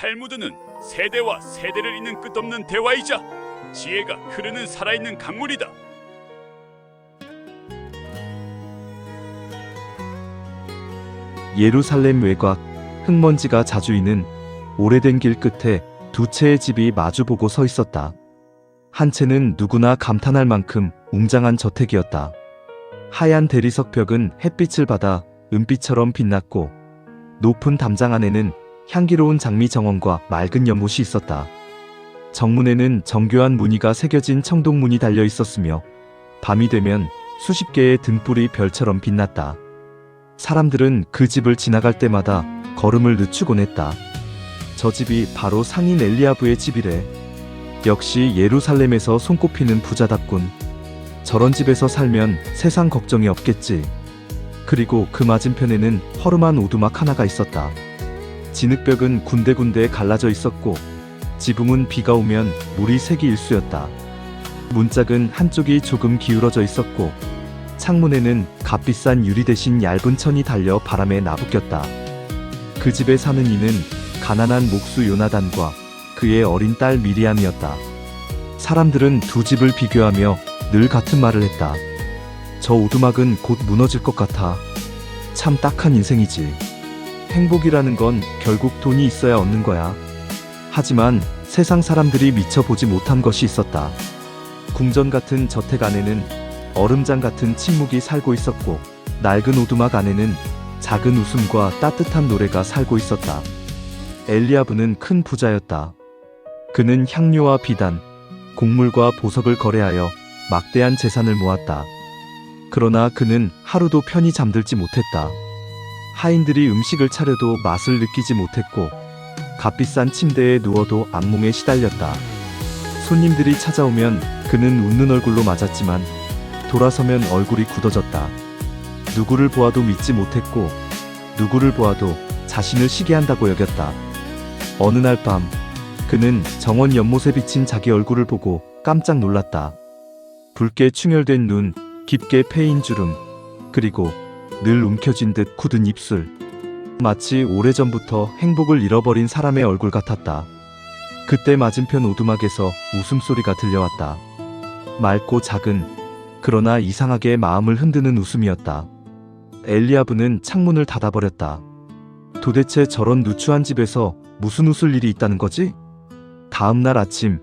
탈무드는 세대와 세대를 잇는 끝없는 대화이자 지혜가 흐르는 살아있는 강물이다. 예루살렘 외곽, 흙먼지가 자주 있는 오래된 길 끝에 두 채의 집이 마주보고 서 있었다. 한 채는 누구나 감탄할 만큼 웅장한 저택이었다. 하얀 대리석 벽은 햇빛을 받아 은빛처럼 빛났고 높은 담장 안에는 향기로운 장미 정원과 맑은 연못이 있었다. 정문에는 정교한 무늬가 새겨진 청동문이 달려 있었으며 밤이 되면 수십 개의 등불이 별처럼 빛났다. 사람들은 그 집을 지나갈 때마다 걸음을 늦추곤 했다. 저 집이 바로 상인 엘리야브의 집이래. 역시 예루살렘에서 손꼽히는 부자답군. 저런 집에서 살면 세상 걱정이 없겠지. 그리고 그 맞은편에는 허름한 오두막 하나가 있었다. 진흙벽은 군데군데 갈라져 있었고 지붕은 비가 오면 물이 새기 일쑤였다. 문짝은 한쪽이 조금 기울어져 있었고 창문에는 값비싼 유리 대신 얇은 천이 달려 바람에 나부꼈다. 그 집에 사는 이는 가난한 목수 요나단과 그의 어린 딸 미리암이었다. 사람들은 두 집을 비교하며 늘 같은 말을 했다. 저 오두막은 곧 무너질 것 같아. 참 딱한 인생이지. 행복이라는 건 결국 돈이 있어야 얻는 거야. 하지만 세상 사람들이 미처 보지 못한 것이 있었다. 궁전 같은 저택 안에는 얼음장 같은 침묵이 살고 있었고 낡은 오두막 안에는 작은 웃음과 따뜻한 노래가 살고 있었다. 엘리야브는 큰 부자였다. 그는 향료와 비단, 곡물과 보석을 거래하여 막대한 재산을 모았다. 그러나 그는 하루도 편히 잠들지 못했다. 하인들이 음식을 차려도 맛을 느끼지 못했고 값비싼 침대에 누워도 악몽에 시달렸다. 손님들이 찾아오면 그는 웃는 얼굴로 맞았지만 돌아서면 얼굴이 굳어졌다. 누구를 보아도 믿지 못했고 누구를 보아도 자신을 시기한다고 여겼다. 어느 날 밤 그는 정원 연못에 비친 자기 얼굴을 보고 깜짝 놀랐다. 붉게 충혈된 눈, 깊게 패인 주름, 그리고 늘 움켜쥔 듯 굳은 입술. 마치 오래전부터 행복을 잃어버린 사람의 얼굴 같았다. 그때 맞은편 오두막에서 웃음소리가 들려왔다. 맑고 작은, 그러나 이상하게 마음을 흔드는 웃음이었다. 엘리야브는 창문을 닫아버렸다. 도대체 저런 누추한 집에서 무슨 웃을 일이 있다는 거지? 다음 날 아침,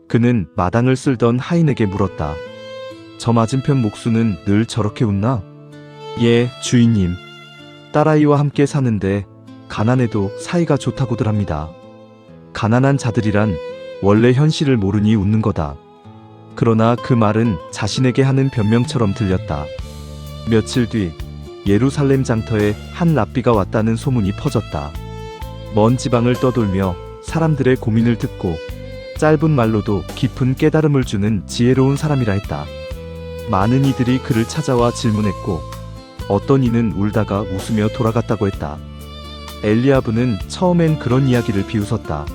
그는 마당을 쓸던 하인에게 물었다. 저 맞은편 목수는 늘 저렇게 웃나? 예, 주인님. 딸아이와 함께 사는데 가난해도 사이가 좋다고들 합니다. 가난한 자들이란 원래 현실을 모르니 웃는 거다. 그러나 그 말은 자신에게 하는 변명처럼 들렸다. 며칠 뒤 예루살렘 장터에 한 랍비가 왔다는 소문이 퍼졌다. 먼 지방을 떠돌며 사람들의 고민을 듣고 짧은 말로도 깊은 깨달음을 주는 지혜로운 사람이라 했다. 많은 이들이 그를 찾아와 질문했고 어떤 이는 울다가 웃으며 돌아갔다고 했다. 엘리야브는 처음엔 그런 이야기를 비웃었다.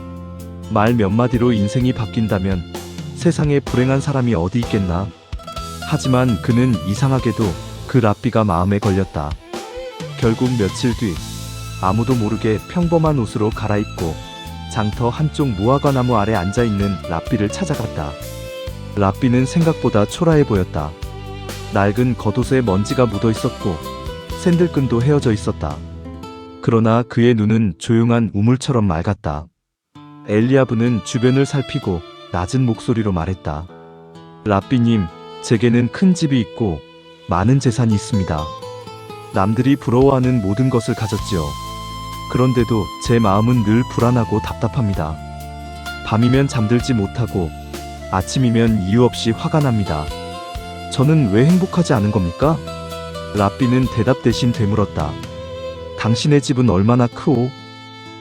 말 몇 마디로 인생이 바뀐다면 세상에 불행한 사람이 어디 있겠나. 하지만 그는 이상하게도 그 랍비가 마음에 걸렸다. 결국 며칠 뒤 아무도 모르게 평범한 옷으로 갈아입고 장터 한쪽 무화과 나무 아래 앉아있는 랍비를 찾아갔다. 랍비는 생각보다 초라해 보였다. 낡은 겉옷에 먼지가 묻어 있었고 샌들끈도 헤어져 있었다. 그러나 그의 눈은 조용한 우물처럼 맑았다. 엘리야브는 주변을 살피고 낮은 목소리로 말했다. 랍비님, 제게는 큰 집이 있고 많은 재산이 있습니다. 남들이 부러워하는 모든 것을 가졌지요. 그런데도 제 마음은 늘 불안하고 답답합니다. 밤이면 잠들지 못하고 아침이면 이유 없이 화가 납니다. 저는 왜 행복하지 않은 겁니까? 랍비는 대답 대신 되물었다. 당신의 집은 얼마나 크오?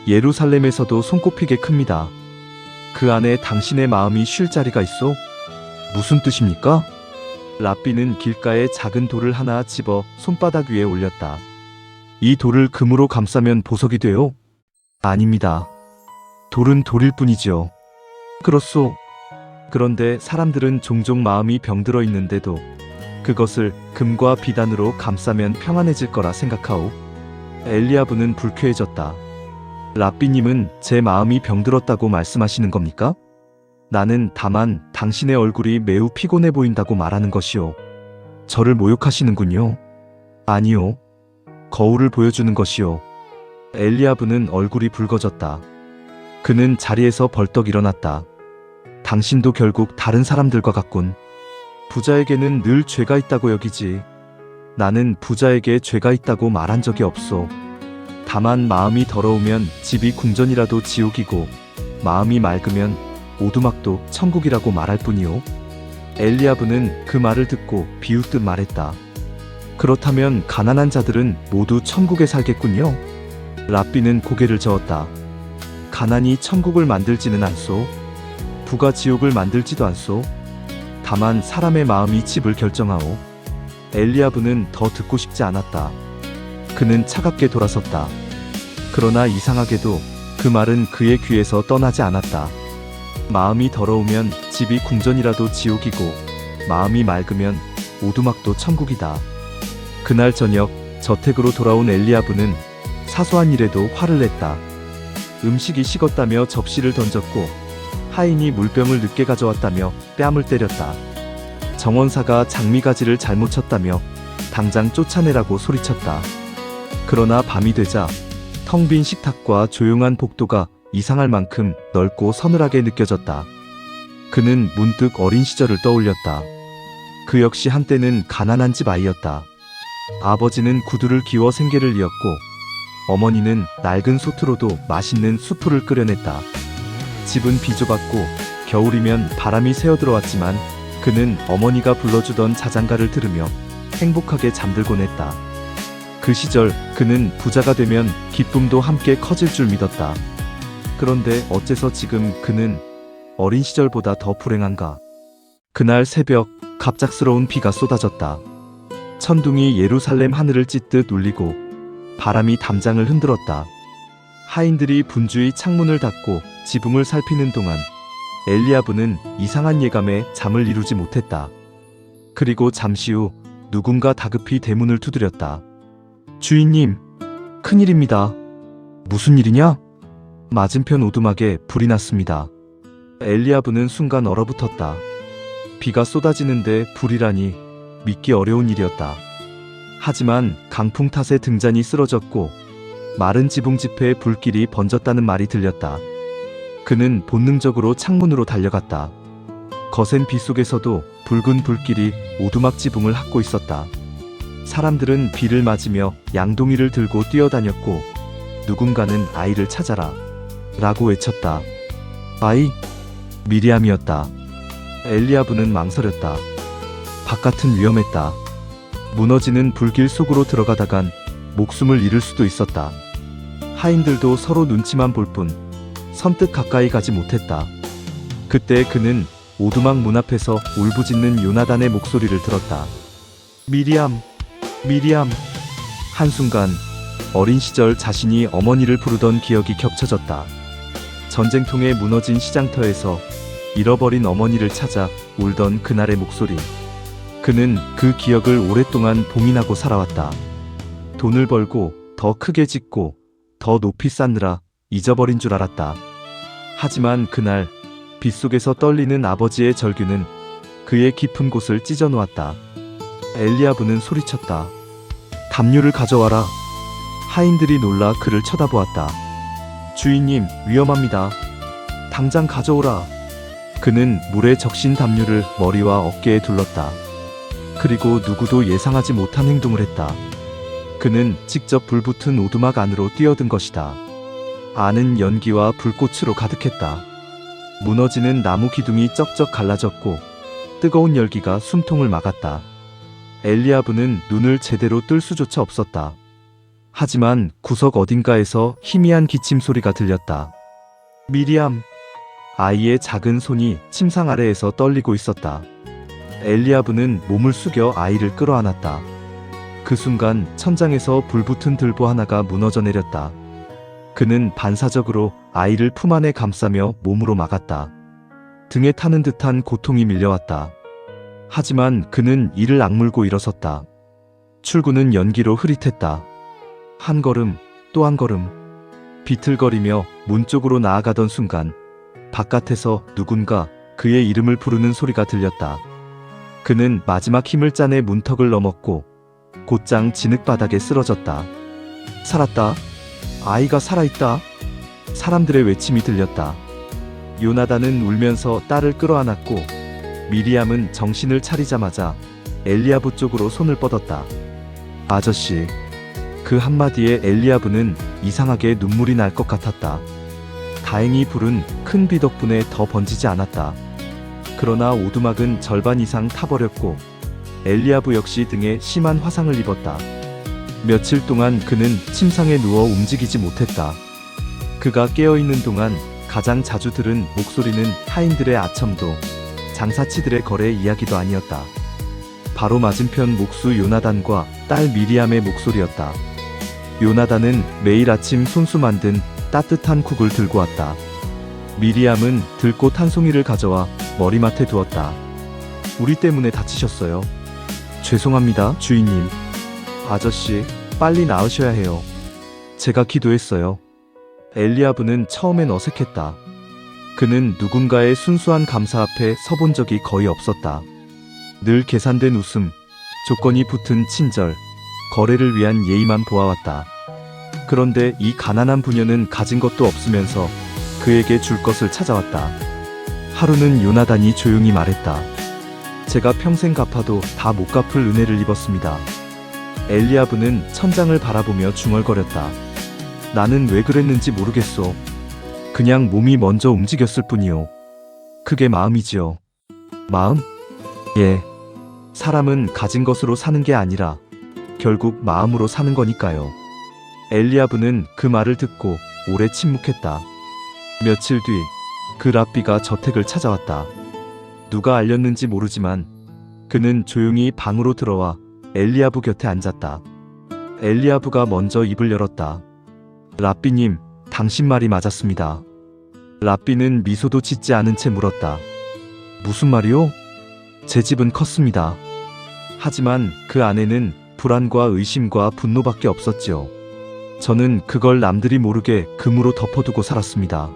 예루살렘에서도 손꼽히게 큽니다. 그 안에 당신의 마음이 쉴 자리가 있어? 무슨 뜻입니까? 랍비는 길가에 작은 돌을 하나 집어 손바닥 위에 올렸다. 이 돌을 금으로 감싸면 보석이 돼요? 아닙니다. 돌은 돌일 뿐이죠. 그렇소. 그런데 사람들은 종종 마음이 병들어 있는데도 그것을 금과 비단으로 감싸면 평안해질 거라 생각하오. 엘리야브는 불쾌해졌다. 라삐님은 제 마음이 병들었다고 말씀하시는 겁니까? 나는 다만 당신의 얼굴이 매우 피곤해 보인다고 말하는 것이오. 저를 모욕하시는군요. 아니요. 거울을 보여주는 것이오. 엘리아브는 얼굴이 붉어졌다. 그는 자리에서 벌떡 일어났다. 당신도 결국 다른 사람들과 같군. 부자에게는 늘 죄가 있다고 여기지. 나는 부자에게 죄가 있다고 말한 적이 없소. 다만 마음이 더러우면 집이 궁전이라도 지옥이고 마음이 맑으면 오두막도 천국이라고 말할 뿐이오. 엘리아브는 그 말을 듣고 비웃듯 말했다. 그렇다면 가난한 자들은 모두 천국에 살겠군요. 라삐는 고개를 저었다. 가난이 천국을 만들지는 않소. 부가 지옥을 만들지도 않소. 다만 사람의 마음이 집을 결정하오. 엘리아브는 더 듣고 싶지 않았다. 그는 차갑게 돌아섰다. 그러나 이상하게도 그 말은 그의 귀에서 떠나지 않았다. 마음이 더러우면 집이 궁전이라도 지옥이고 마음이 맑으면 오두막도 천국이다. 그날 저녁 저택으로 돌아온 엘리아브는 사소한 일에도 화를 냈다. 음식이 식었다며 접시를 던졌고 하인이 물병을 늦게 가져왔다며 뺨을 때렸다. 정원사가 장미가지를 잘못 쳤다며 당장 쫓아내라고 소리쳤다. 그러나 밤이 되자 텅 빈 식탁과 조용한 복도가 이상할 만큼 넓고 서늘하게 느껴졌다. 그는 문득 어린 시절을 떠올렸다. 그 역시 한때는 가난한 집 아이였다. 아버지는 구두를 기워 생계를 이었고 어머니는 낡은 솥으로도 맛있는 수프를 끓여냈다. 집은 비좁았고 겨울이면 바람이 새어들어왔지만 그는 어머니가 불러주던 자장가를 들으며 행복하게 잠들곤 했다. 그 시절 그는 부자가 되면 기쁨도 함께 커질 줄 믿었다. 그런데 어째서 지금 그는 어린 시절보다 더 불행한가? 그날 새벽 갑작스러운 비가 쏟아졌다. 천둥이 예루살렘 하늘을 찢듯 울리고 바람이 담장을 흔들었다. 하인들이 분주히 창문을 닫고 지붕을 살피는 동안 엘리아브는 이상한 예감에 잠을 이루지 못했다. 그리고 잠시 후 누군가 다급히 대문을 두드렸다. 주인님, 큰일입니다. 무슨 일이냐? 맞은편 오두막에 불이 났습니다. 엘리아브는 순간 얼어붙었다. 비가 쏟아지는데 불이라니 믿기 어려운 일이었다. 하지만 강풍 탓에 등잔이 쓰러졌고 마른 지붕지폐에 불길이 번졌다는 말이 들렸다. 그는 본능적으로 창문으로 달려갔다. 거센 비 속에서도 붉은 불길이 오두막 지붕을 핫고 있었다. 사람들은 비를 맞으며 양동이를 들고 뛰어다녔고 누군가는 아이를 찾아라 라고 외쳤다. 아이, 미리암이었다. 엘리아브는 망설였다. 바깥은 위험했다. 무너지는 불길 속으로 들어가다간 목숨을 잃을 수도 있었다. 하인들도 서로 눈치만 볼 뿐 선뜻 가까이 가지 못했다. 그때 그는 오두막 문 앞에서 울부짖는 요나단의 목소리를 들었다. 미리암, 미리암. 한순간 어린 시절 자신이 어머니를 부르던 기억이 겹쳐졌다. 전쟁통에 무너진 시장터에서 잃어버린 어머니를 찾아 울던 그날의 목소리. 그는 그 기억을 오랫동안 봉인하고 살아왔다. 돈을 벌고 더 크게 짓고 더 높이 쌓느라 잊어버린 줄 알았다. 하지만 그날 빗속에서 떨리는 아버지의 절규는 그의 깊은 곳을 찢어 놓았다. 엘리아브는 소리쳤다. 담요를 가져와라. 하인들이 놀라 그를 쳐다보았다. 주인님, 위험합니다. 당장 가져오라. 그는 물에 적신 담요를 머리와 어깨에 둘렀다. 그리고 누구도 예상하지 못한 행동을 했다. 그는 직접 불붙은 오두막 안으로 뛰어든 것이다. 안은 연기와 불꽃으로 가득했다. 무너지는 나무 기둥이 쩍쩍 갈라졌고 뜨거운 열기가 숨통을 막았다. 엘리아브는 눈을 제대로 뜰 수조차 없었다. 하지만 구석 어딘가에서 희미한 기침 소리가 들렸다. 미리암. 아이의 작은 손이 침상 아래에서 떨리고 있었다. 엘리아브는 몸을 숙여 아이를 끌어안았다. 그 순간 천장에서 불붙은 들보 하나가 무너져 내렸다. 그는 반사적으로 아이를 품 안에 감싸며 몸으로 막았다. 등에 타는 듯한 고통이 밀려왔다. 하지만 그는 이를 악물고 일어섰다. 출구는 연기로 흐릿했다. 한 걸음, 또 한 걸음. 비틀거리며 문 쪽으로 나아가던 순간 바깥에서 누군가 그의 이름을 부르는 소리가 들렸다. 그는 마지막 힘을 짜내 문턱을 넘었고 곧장 진흙바닥에 쓰러졌다. 살았다. 아이가 살아있다. 사람들의 외침이 들렸다. 요나단은 울면서 딸을 끌어안았고 미리암은 정신을 차리자마자 엘리야부 쪽으로 손을 뻗었다. 아저씨. 그 한마디에 엘리야부는 이상하게 눈물이 날 것 같았다. 다행히 불은 큰 비 덕분에 더 번지지 않았다. 그러나 오두막은 절반 이상 타버렸고 엘리야부 역시 등에 심한 화상을 입었다. 며칠 동안 그는 침상에 누워 움직이지 못했다. 그가 깨어있는 동안 가장 자주 들은 목소리는 하인들의 아첨도 장사치들의 거래 이야기도 아니었다. 바로 맞은편 목수 요나단과 딸 미리암의 목소리였다. 요나단은 매일 아침 손수 만든 따뜻한 국을 들고 왔다. 미리암은 들꽃 한 송이를 가져와 머리맡에 두었다. 우리 때문에 다치셨어요. 죄송합니다, 주인님. 아저씨, 빨리 나으셔야 해요. 제가 기도했어요. 엘리야부는 처음엔 어색했다. 그는 누군가의 순수한 감사 앞에 서본 적이 거의 없었다. 늘 계산된 웃음, 조건이 붙은 친절, 거래를 위한 예의만 보아왔다. 그런데 이 가난한 부녀는 가진 것도 없으면서 그에게 줄 것을 찾아왔다. 하루는 요나단이 조용히 말했다. 제가 평생 갚아도 다 못 갚을 은혜를 입었습니다. 엘리야부는 천장을 바라보며 중얼거렸다. 나는 왜 그랬는지 모르겠소. 그냥 몸이 먼저 움직였을 뿐이요. 그게 마음이지요. 마음? 예. 사람은 가진 것으로 사는 게 아니라 결국 마음으로 사는 거니까요. 엘리야부는 그 말을 듣고 오래 침묵했다. 며칠 뒤 그 랍비가 저택을 찾아왔다. 누가 알렸는지 모르지만 그는 조용히 방으로 들어와 엘리야부 곁에 앉았다. 엘리야부가 먼저 입을 열었다. 랍비님, 당신 말이 맞았습니다. 랍비는 미소도 짓지 않은 채 물었다. 무슨 말이요? 제 집은 컸습니다. 하지만 그 안에는 불안과 의심과 분노밖에 없었지요. 저는 그걸 남들이 모르게 금으로 덮어두고 살았습니다.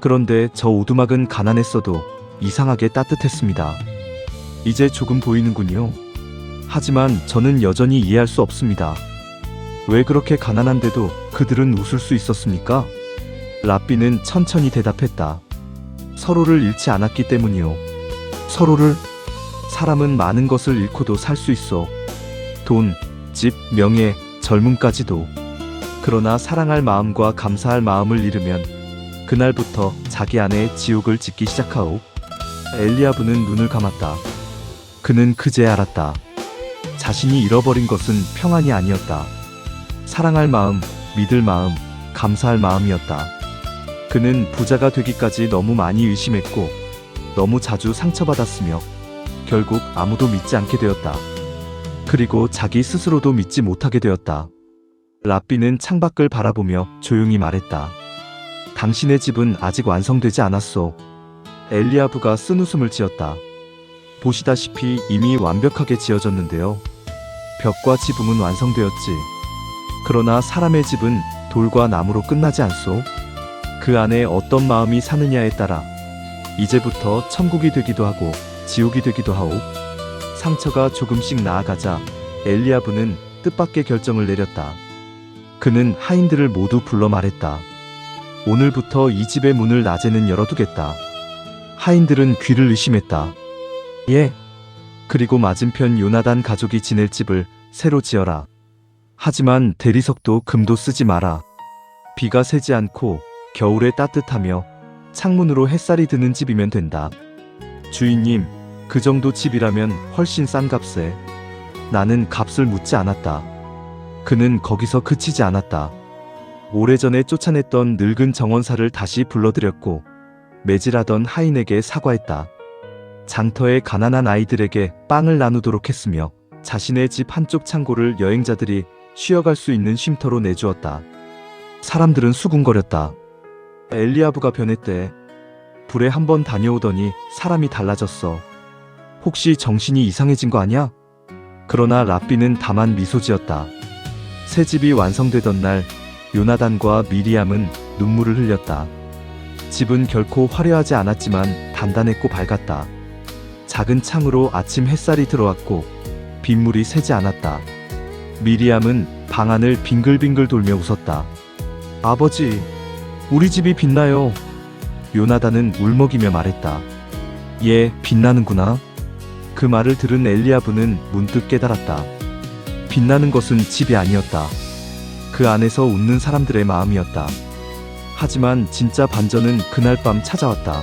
그런데 저 오두막은 가난했어도 이상하게 따뜻했습니다. 이제 조금 보이는군요. 하지만 저는 여전히 이해할 수 없습니다. 왜 그렇게 가난한데도 그들은 웃을 수 있었습니까? 랍비는 천천히 대답했다. 서로를 잃지 않았기 때문이요. 서로를? 사람은 많은 것을 잃고도 살 수 있어. 돈, 집, 명예, 젊음까지도. 그러나 사랑할 마음과 감사할 마음을 잃으면 그날부터 자기 안에 지옥을 짓기 시작하오. 엘리야부는 눈을 감았다. 그는 그제 알았다. 자신이 잃어버린 것은 평안이 아니었다. 사랑할 마음, 믿을 마음, 감사할 마음이었다. 그는 부자가 되기까지 너무 많이 의심했고 너무 자주 상처받았으며 결국 아무도 믿지 않게 되었다. 그리고 자기 스스로도 믿지 못하게 되었다. 랍비는 창밖을 바라보며 조용히 말했다. 당신의 집은 아직 완성되지 않았소. 엘리야부가 쓴웃음을 지었다. 보시다시피 이미 완벽하게 지어졌는데요. 벽과 지붕은 완성되었지. 그러나 사람의 집은 돌과 나무로 끝나지 않소. 그 안에 어떤 마음이 사느냐에 따라 이제부터 천국이 되기도 하고 지옥이 되기도 하오. 상처가 조금씩 나아가자 엘리야부는 뜻밖의 결정을 내렸다. 그는 하인들을 모두 불러 말했다. 오늘부터 이 집의 문을 낮에는 열어두겠다. 하인들은 귀를 의심했다. 예. 그리고 맞은편 요나단 가족이 지낼 집을 새로 지어라. 하지만 대리석도 금도 쓰지 마라. 비가 새지 않고 겨울에 따뜻하며 창문으로 햇살이 드는 집이면 된다. 주인님, 그 정도 집이라면 훨씬 싼 값에. 나는 값을 묻지 않았다. 그는 거기서 그치지 않았다. 오래전에 쫓아냈던 늙은 정원사를 다시 불러들였고 매질하던 하인에게 사과했다. 장터의 가난한 아이들에게 빵을 나누도록 했으며 자신의 집 한쪽 창고를 여행자들이 쉬어갈 수 있는 쉼터로 내주었다. 사람들은 수군거렸다. 엘리야부가 변했대. 불에 한번 다녀오더니 사람이 달라졌어. 혹시 정신이 이상해진 거 아니야? 그러나 랍비는 다만 미소 지었다. 새 집이 완성되던 날 요나단과 미리암은 눈물을 흘렸다. 집은 결코 화려하지 않았지만 단단했고 밝았다. 작은 창으로 아침 햇살이 들어왔고 빗물이 새지 않았다. 미리암은 방 안을 빙글빙글 돌며 웃었다. 아버지, 우리 집이 빛나요. 요나단은 울먹이며 말했다. 예, 빛나는구나. 그 말을 들은 엘리야브는 문득 깨달았다. 빛나는 것은 집이 아니었다. 그 안에서 웃는 사람들의 마음이었다. 하지만 진짜 반전은 그날 밤 찾아왔다.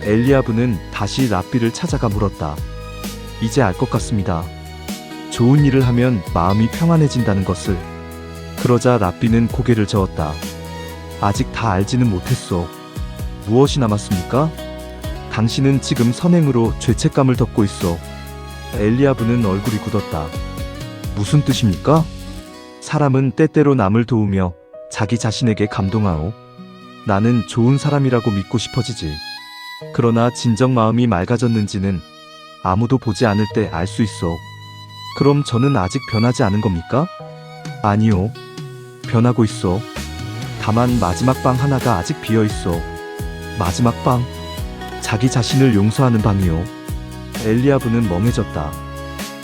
엘리야브는 다시 랍비를 찾아가 물었다. 이제 알 것 같습니다. 좋은 일을 하면 마음이 평안해진다는 것을. 그러자 랍비는 고개를 저었다. 아직 다 알지는 못했소. 무엇이 남았습니까? 당신은 지금 선행으로 죄책감을 덮고 있어. 엘리야브는 얼굴이 굳었다. 무슨 뜻입니까? 사람은 때때로 남을 도우며 자기 자신에게 감동하오. 나는 좋은 사람이라고 믿고 싶어지지. 그러나 진정 마음이 맑아졌는지는 아무도 보지 않을 때 알 수 있어. 그럼 저는 아직 변하지 않은 겁니까? 아니요. 변하고 있어. 다만 마지막 방 하나가 아직 비어 있어. 마지막 방? 자기 자신을 용서하는 방이요. 엘리야브는 멍해졌다.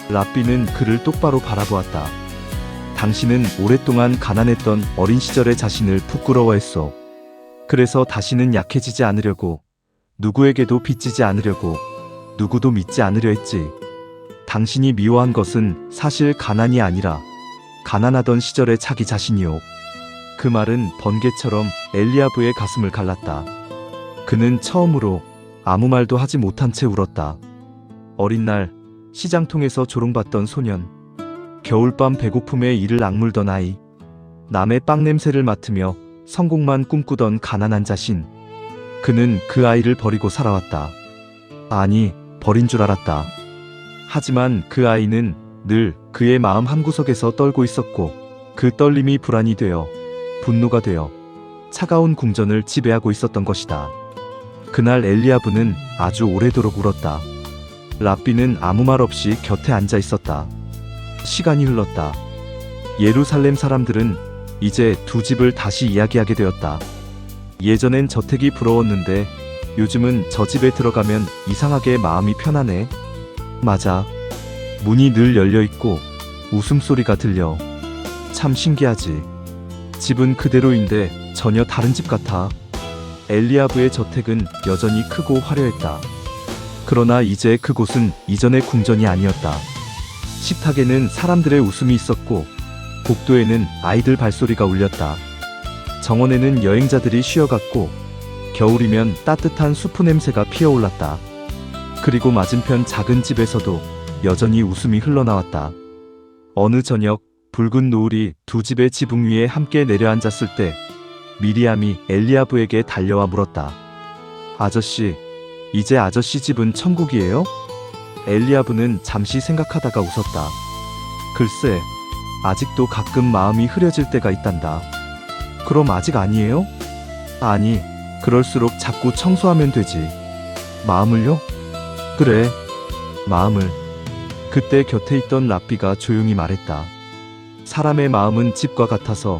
랍비는 그를 똑바로 바라보았다. 당신은 오랫동안 가난했던 어린 시절의 자신을 부끄러워했어. 그래서 다시는 약해지지 않으려고, 누구에게도 빚지지 않으려고, 누구도 믿지 않으려 했지. 당신이 미워한 것은 사실 가난이 아니라 가난하던 시절의 자기 자신이요. 그 말은 번개처럼 엘리야브의 가슴을 갈랐다. 그는 처음으로 아무 말도 하지 못한 채 울었다. 어린 날 시장통에서 조롱받던 소년, 겨울밤 배고픔에 이를 악물던 아이, 남의 빵 냄새를 맡으며 성공만 꿈꾸던 가난한 자신. 그는 그 아이를 버리고 살아왔다. 아니, 버린 줄 알았다. 하지만 그 아이는 늘 그의 마음 한구석에서 떨고 있었고, 그 떨림이 불안이 되어, 분노가 되어 차가운 궁전을 지배하고 있었던 것이다. 그날 엘리야브는 아주 오래도록 울었다. 랍비는 아무 말 없이 곁에 앉아 있었다. 시간이 흘렀다. 예루살렘 사람들은 이제 두 집을 다시 이야기하게 되었다. 예전엔 저택이 부러웠는데 요즘은 저 집에 들어가면 이상하게 마음이 편하네. 맞아. 문이 늘 열려 있고 웃음소리가 들려. 참 신기하지. 집은 그대로인데 전혀 다른 집 같아. 엘리야브의 저택은 여전히 크고 화려했다. 그러나 이제 그곳은 이전의 궁전이 아니었다. 식탁에는 사람들의 웃음이 있었고 복도에는 아이들 발소리가 울렸다. 정원에는 여행자들이 쉬어갔고 겨울이면 따뜻한 수프 냄새가 피어올랐다. 그리고 맞은편 작은 집에서도 여전히 웃음이 흘러나왔다. 어느 저녁 붉은 노을이 두 집의 지붕 위에 함께 내려앉았을 때 미리암이 엘리야브에게 달려와 물었다. 아저씨, 이제 아저씨 집은 천국이에요? 엘리야브는 잠시 생각하다가 웃었다. 글쎄, 아직도 가끔 마음이 흐려질 때가 있단다. 그럼 아직 아니에요? 아니, 그럴수록 자꾸 청소하면 되지. 마음을요? 그래, 마음을. 그때 곁에 있던 랍비가 조용히 말했다. 사람의 마음은 집과 같아서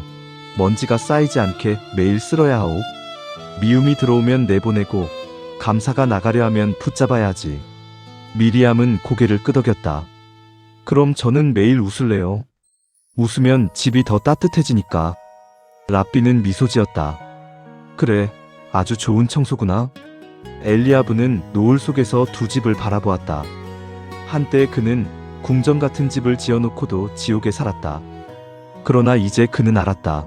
먼지가 쌓이지 않게 매일 쓸어야 하오. 미움이 들어오면 내보내고 감사가 나가려 하면 붙잡아야 하지. 미리암은 고개를 끄덕였다. 그럼 저는 매일 웃을래요. 웃으면 집이 더 따뜻해지니까. 랍비는 미소 지었다. 그래, 아주 좋은 청소구나. 엘리야브는 노을 속에서 두 집을 바라보았다. 한때 그는 궁전 같은 집을 지어놓고도 지옥에 살았다. 그러나 이제 그는 알았다.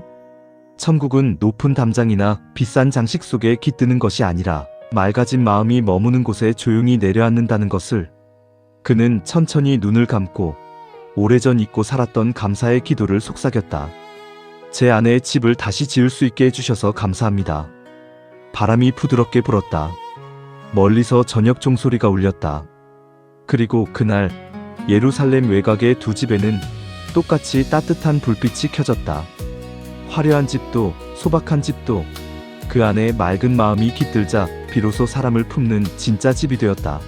천국은 높은 담장이나 비싼 장식 속에 깃드는 것이 아니라 맑아진 마음이 머무는 곳에 조용히 내려앉는다는 것을. 그는 천천히 눈을 감고 오래전 잊고 살았던 감사의 기도를 속삭였다. 제 아내의 집을 다시 지을 수 있게 해주셔서 감사합니다. 바람이 부드럽게 불었다. 멀리서 저녁 종소리가 울렸다. 그리고 그날 예루살렘 외곽의 두 집에는 똑같이 따뜻한 불빛이 켜졌다. 화려한 집도 소박한 집도 그 안에 맑은 마음이 깃들자 비로소 사람을 품는 진짜 집이 되었다.